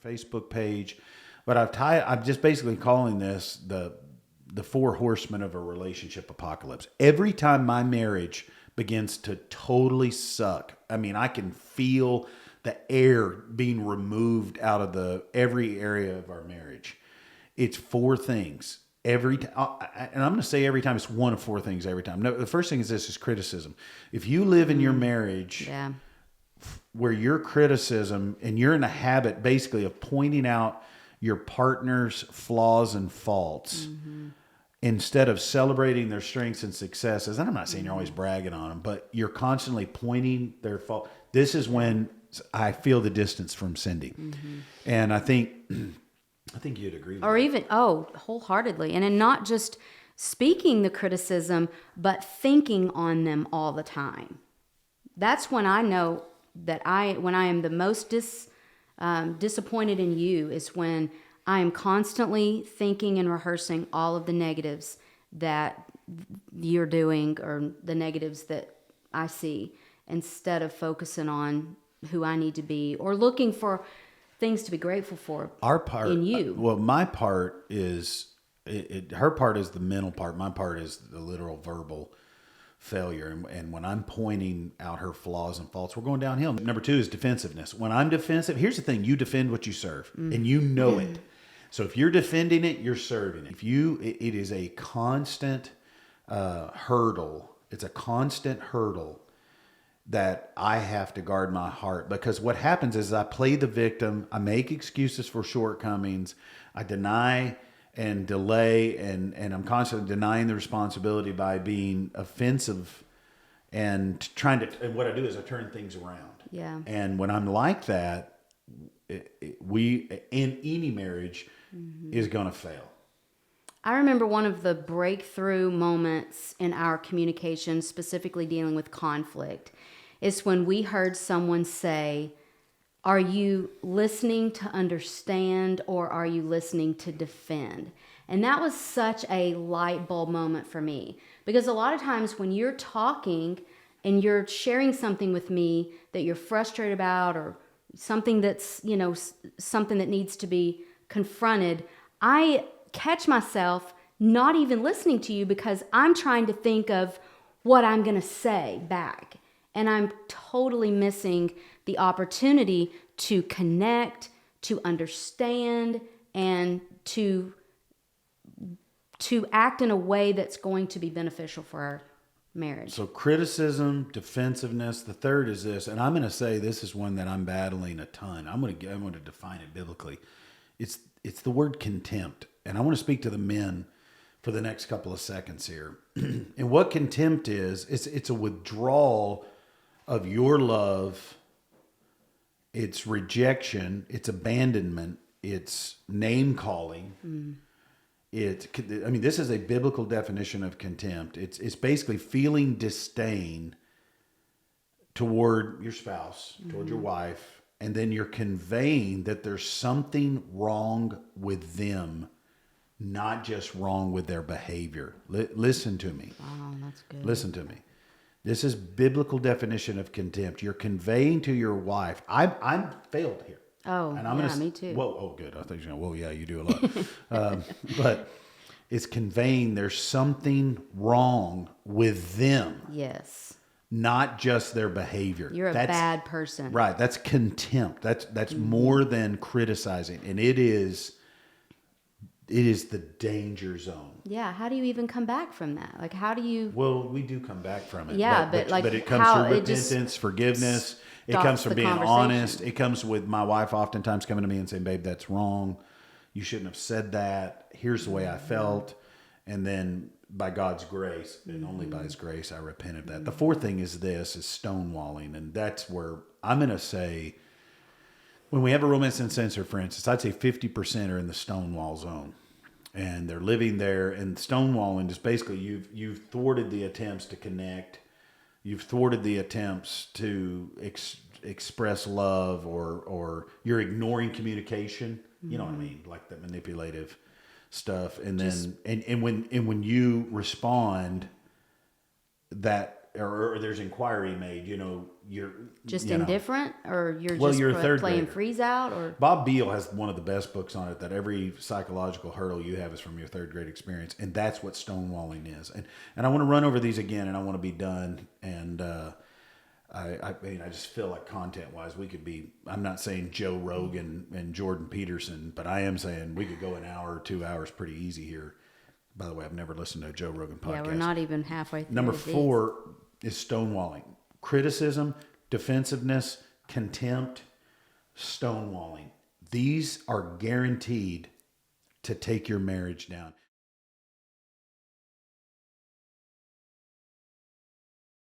Facebook page, but I'm just basically calling this the four horsemen of a relationship apocalypse. Every time my marriage begins to totally suck, I mean, I can feel the air being removed out of every area of our marriage. It's four things. Every time, and I'm going to say every time, it's one of four things every time. No, the first thing is criticism. If you live in your marriage where your criticism, and you're in a habit basically of pointing out your partner's flaws and faults instead of celebrating their strengths and successes, and I'm not saying you're always bragging on them, but you're constantly pointing their fault. This is when I feel the distance from Cindy. And I think you'd agree with Or that. even, wholeheartedly. And in not just speaking the criticism, but thinking on them all the time. That's when I know that when I am the most disappointed in you, is when I am constantly thinking and rehearsing all of the negatives that you're doing, or the negatives that I see, instead of focusing on who I need to be, or looking for things to be grateful for. Our part in you. Well, my part is her part is the mental part. My part is the literal verbal failure. And when I'm pointing out her flaws and faults, we're going downhill. Number two is defensiveness. When I'm defensive, here's the thing: you defend what you serve, and you know it. So if you're defending it, you're serving it. It is a constant hurdle. It's a constant hurdle that I have to guard my heart, because what happens is I play the victim. I make excuses for shortcomings. I deny and delay, and I'm constantly denying the responsibility by being offensive and and what I do is I turn things around. Yeah. And when I'm like that, we in any marriage is going to fail. I remember one of the breakthrough moments in our communication, specifically dealing with conflict, is when we heard someone say, "Are you listening to understand, or are you listening to defend?" And that was such a light bulb moment for me, because a lot of times when you're talking and you're sharing something with me that you're frustrated about, or something that's, something that needs to be confronted, I catch myself not even listening to you, because I'm trying to think of what I'm going to say back. And I'm totally missing the opportunity to connect, to understand, and to act in a way that's going to be beneficial for our marriage. So criticism, defensiveness. The third is this, and I'm going to say this is one that I'm battling a ton. I'm going to define it biblically. It's the word contempt, and I want to speak to the men for the next couple of seconds here. And what contempt is, it's a withdrawal of your love. It's rejection. It's abandonment. It's name calling. This is a biblical definition of contempt. It's basically feeling disdain toward your spouse, toward your wife, and then you're conveying that there's something wrong with them, not just wrong with their behavior. Listen to me. Oh, that's good. Listen to me. This is biblical definition of contempt. You're conveying to your wife, I'm failed here. Oh, and I'm me too. Whoa, oh, good. I thought you were going, whoa, yeah, you do a lot. But it's conveying there's something wrong with them. Yes. Not just their behavior. You're a bad person. Right. That's contempt. That's more than criticizing. And it is the danger zone. Yeah. How do you even come back from that? Like, how do you? Well, we do come back from it. Yeah, but it comes through repentance, forgiveness. It comes from being honest. It comes with my wife oftentimes coming to me and saying, "Babe, that's wrong. You shouldn't have said that. Here's the way I felt." And then by God's grace, and only by His grace, I repent of that. The fourth thing is stonewalling. And that's where I'm going to say, when we have a Romance Uncensored, for instance, I'd say 50% are in the stonewall zone. And they're living there. And stonewalling is basically you've thwarted the attempts to connect. You've thwarted the attempts to express love, or you're ignoring communication. You know what I mean? Like the manipulative stuff. And then, and when you respond, that or there's inquiry made, you're Just you know. indifferent, or you're Well, just you're a third playing grader. freeze out, or Bob Beal has one of the best books on it, that every psychological hurdle you have is from your third grade experience. And that's what stonewalling is. And I want to run over these again, and I want to be done. And I mean, I just feel like content wise, we could be, I'm not saying Joe Rogan and Jordan Peterson, but I am saying we could go an hour or 2 hours pretty easy here. By the way, I've never listened to a Joe Rogan podcast. yeah, we're not even halfway through. Number these. 4 is stonewalling. Criticism, defensiveness, contempt, stonewalling. These are guaranteed to take your marriage down.